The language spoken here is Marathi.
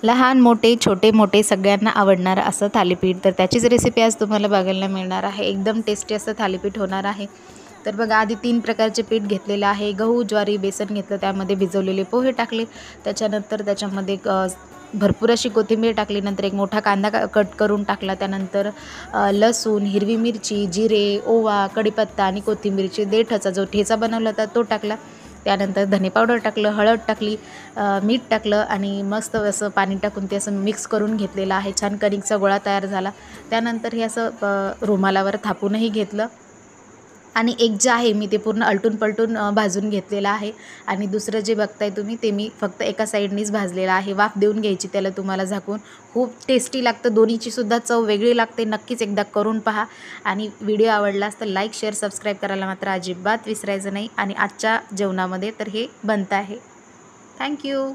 लहान मोठे छोटे मोठे सगळ्यांना आवडणारं असं थालीपीठ, तर त्याचीच रेसिपी आज तुम्हाला बघायला मिळणार आहे। एकदम टेस्टी असं थालीपीठ होणार आहे। तर बघा, आधी 3 प्रकारचे पीठ घेतलेलं आहे। गहू, ज्वारी, बेसन घेतलं, त्यामध्ये भिजवलेले पोहे टाकले, त्याच्यानंतर त्याच्यामध्ये भरपूर अशी कोथिंबीर टाकली, नंतर एक मोठा कांदा कट करून टाकला, त्यानंतर लसूण, हिरवी मिरची, जिरे, ओवा, कढीपत्ता आणि कोथिंबीरची देठाचा जो ठेचा बनवला होता तो टाकला। त्यानंतर धने पावडर टाकलं, हळद टाकली, मीठ टाकलं आणि मस्त असं पाणी टाकून ते असं मिक्स करून घेतलेलं आहे। छान कणिकचा गोळा तयार झाला। त्यानंतर हे असं रुमालावर थापूनही घेतलं आणि एक जे आहे मी ते पूर्ण अलटून पलटून भाजून घेतलेलं आहे। आणि दुसरं जे बघताय तुम्ही ते मी फक्त एका साईडनीच भाजलेलं आहे। वाफ देऊन घ्यायची त्याला तुम्हाला झाकून। खूप टेस्टी लागतं, दोन्हीची सुद्धा चव वेगळी लागते। नक्कीच एकदा करून पहा आणि व्हिडिओ आवडलास तर लाईक, शेअर, सबस्क्राईब करायला मात्र अजिबात विसरायचं नाही। आणि आजच्या जेवणामध्ये तर हे बनतं आहे। थँक्यू।